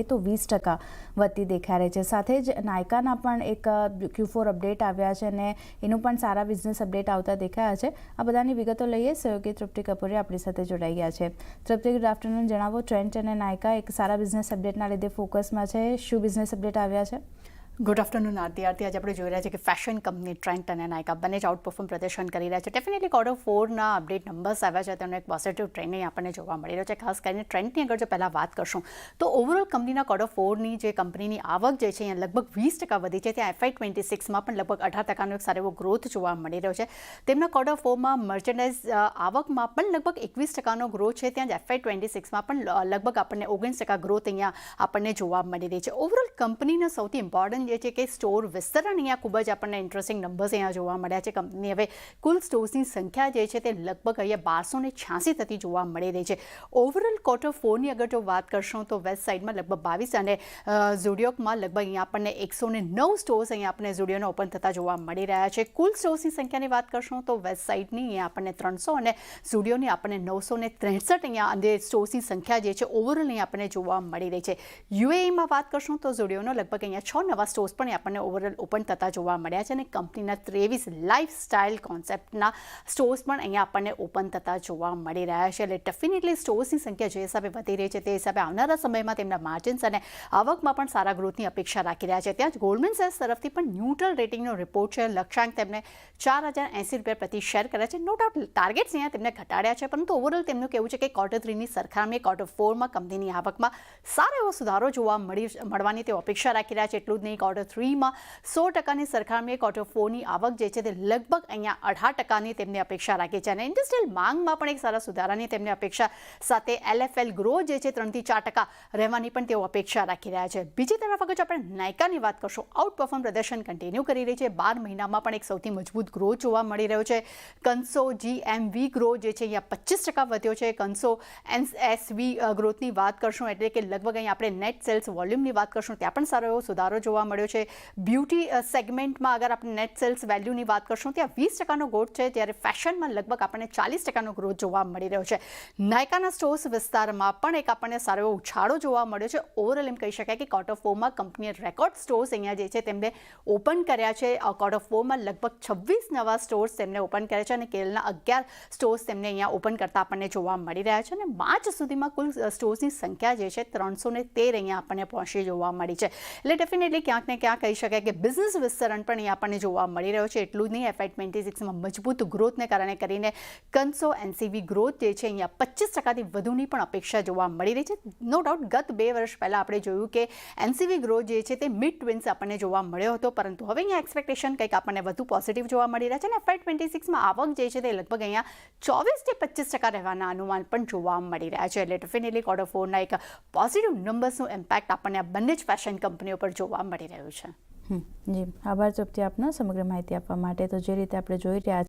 કરીએ તો 20% વધતી દેખાઈ રહી છે. સાથે જ નાયકાના પણ એક Q4 અપડેટ આવ્યા છે અને એનું પણ સારા બિઝનેસ અપડેટ આવતા દેખાયા છે. આ બધાની વિગતો લઈએ. સહયોગી તૃપ્તિ કપૂરે આપણી સાથે જોડાઈ ગયા છે. તૃપ્તિ, ગુડ આફ્ટરનૂન. જણાવો, ટ્રેન્ટ અને નાયકા એક સારા બિઝનેસ અપડેટના લીધે ફોકસમાં છે. શું બિઝનેસ અપડેટ આવ્યા છે? ગુડ આફ્ટરનૂન આરતી. આજે આપણે જોઈ રહ્યા છીએ કે ફેશન કંપની ટ્રેન્ટ અને નાયકા બંને જ આઉટપરફોર્મ પ્રદર્શન કરી રહ્યા છે. ડેફિનેટલી Q4ના અપડેટ નંબર્સ આવ્યા છે તેનો એક પોઝિટિવ ટ્રેન્ડ આપણને જોવા મળી રહ્યો છે. ખાસ કરીને ટ્રેન્ડની આગળ જો પહેલાં વાત કરશું તો ઓવરઓલ કંપનીના Q4ની જે કંપનીની આવક જે છે અહીંયા લગભગ 20% વધી છે. ત્યાં FY26માં પણ લગભગ 18%નો એક સારો એવો ગ્રોથ જોવા મળી રહ્યો છે. તેમના Q4માં મર્ચેન્ડાઇઝ આવકમાં પણ લગભગ 21%નો ગ્રોથ છે. ત્યાં જ FY26માં પણ લગભગ આપણને 19% ગ્રોથ અહીંયા આપણને જોવા મળી રહી છે. ઓવરઓલ કંપનીનો સૌથી ઇમ્પોર્ટન્ટ જે છે કે સ્ટોર વિસ્તરણ અહીંયા ખૂબ જ આપણને ઇન્ટરેસ્ટિંગ નંબર્સ અહીંયા જોવા મળ્યા છે. કંપની હવે કુલ સ્ટોર્સની સંખ્યા જે છે તે લગભગ અહીંયા 1286 થતી જોવા મળી રહી છે. ઓવરઓલ Q4ની અગર જો વાત કરશું તો વેસ્ટ સાઇડમાં લગભગ 22 અને ઝુડિયોકમાં લગભગ અહીંયા આપણને 109 સ્ટોર્સ અહીંયા આપણને ઝુડિયોના ઓપન થતા જોવા મળી રહ્યા છે. કુલ સ્ટોર્સની સંખ્યાની વાત કરશું તો વેસ્ટ સાઇડની અહીંયા આપણને 300 અને ઝુડિયોની આપણને 963 અહીંયા અંદર સ્ટોર્સની સંખ્યા જે છે ઓવરઓલ અહીંયા આપણને જોવા મળી રહી છે. UAEમાં વાત કરશું તો ઝુડિયોનો લગભગ અહીંયા 6 નવા સ્ટોર્સ પણ આપણને ઓવરઓલ ઓપન થતા જોવા મળ્યા છે અને કંપનીના 23 લાઇફસ્ટાઇલ કોન્સેપ્ટના સ્ટોર્સ પણ અહીંયા આપણને ઓપન થતા જોવા મળી રહ્યા છે. એટલે ડેફિનેટલી સ્ટોર્સની સંખ્યા જે હિસાબે વધી રહી છે તે હિસાબે આવનારા સમયમાં તેમના માર્જિન્સ અને આવકમાં પણ સારા ગ્રોથની અપેક્ષા રાખી રહ્યા છે. ત્યાં જ ગોલ્ડમેન સેક્સ તરફથી પણ ન્યુટ્રલ રેટિંગનો રિપોર્ટ છે. લક્ષ્યાંક તેમને ₹4080 પ્રતિ શેર કર્યા છે. નો ડાઉટ ટાર્ગેટ્સ અહીંયા તેમને ઘટાડ્યા છે, પરંતુ ઓવરઓલ તેમનું કહેવું છે કે Q3ની સરખામણીએ Q4માં કંપનીની આવકમાં સારો એવો સુધારો જોવા મળવાની તેઓ અપેક્ષા રાખી રહ્યા છે. એટલું જ નહીં, Q3માં 100%ની સરખામણીએ Q4ની આવક જે છે તે લગભગ અહીંયા 18%ની તેમની અપેક્ષા રાખી છે અને ઇન્ડસ્ટ્રીયલ માંગમાં પણ એક સારા સુધારાની તેમની અપેક્ષા સાથે LFL ગ્રોથ જે છે 3 થી 4% રહેવાની પણ તેઓ અપેક્ષા રાખી રહ્યા છે. બીજી તરફ અગર જો આપણે નાયકાની વાત કરશું, આઉટપરફોર્મ પ્રદર્શન કન્ટિન્યુ કરી રહી છે. 12 મહિનામાં પણ એક સૌથી મજબૂત ગ્રોથ જોવા મળી રહ્યો છે. કન્સો GMV ગ્રોથ જે છે અહીંયા 25% વધ્યો છે. કન્સો NSV ગ્રોથની વાત કરશું એટલે કે લગભગ અહીંયા આપણે નેટ સેલ્સ વોલ્યુમની વાત કરશું ત્યાં પણ સારો એવો સુધારો જોવા મળ્યો છે. બ્યુટી સેગમેન્ટમાં અગર આપણે નેટ સેલ્સ વેલ્યુની વાત કરશું ત્યાં 20%નો ગ્રોથ છે, જ્યારે ફેશનમાં લગભગ આપણને 40%નો ગ્રોથ જોવા મળી રહ્યો છે. નાયકાના સ્ટોર્સ વિસ્તારમાં પણ એક આપણને સારો એવો ઉછાળો જોવા મળ્યો છે. ઓવરઓલ એમ કહી શકાય કે Q4માં કંપનીએ રેકોર્ડ સ્ટોર્સ અહીંયા જે છે તેમને ઓપન કર્યા છે. Q4માં લગભગ 26 નવા સ્ટોર્સ તેમને ઓપન કર્યા છે અને કેલના 11 સ્ટોર્સ તેમને અહીંયા ઓપન કરતા આપણને જોવા મળી રહ્યા છે અને માર્ચ સુધીમાં કુલ સ્ટોર્સની સંખ્યા જે છે 313 અહીંયા આપણને પહોંચી જોવા મળી છે. એટલે ડેફિનેટલી ક્યાંક ને ક્યાંક કહી શકાય કે બિઝનેસ વિસ્તરણ પણ અહીંયા આપણને જોવા મળી રહ્યો છે. એટલું જ નહીં, FY26માં મજબૂત ગ્રોથને કારણે કરીને કન્સો NCV ગ્રોથ જે છે અહીંયા 25%થી વધુની પણ અપેક્ષા જોવા મળી રહી છે. નો ડાઉટ ગત 2 વર્ષ પહેલાં આપણે જોયું કે NCV ગ્રોથ જે છે તે મિડ ટ્વિન્સ આપણને જોવા મળ્યો હતો, પરંતુ હવે અહીંયા એક્સપેક્ટેશન કંઈક આપણને વધુ પોઝિટિવ જોવા મળી રહ્યા છે અને FY26માં આવક જે છે તે લગભગ અહીંયા 24 થી 25% રહેવાના અનુમાન પણ જોવા મળી રહ્યા છે. એટલે ડેફિનેટલી Q4ના એક પોઝિટિવ નંબર્સનું ઇમ્પેક્ટ આપણને આ બંને જ ફેશન કંપનીઓ પર જોવા મળી રહ્યું છે. જી, આભાર તૃપ્તિ આપનો સમગ્ર માહિતી આપવા માટે. તો જે રીતે આપણે જોઈ રહ્યા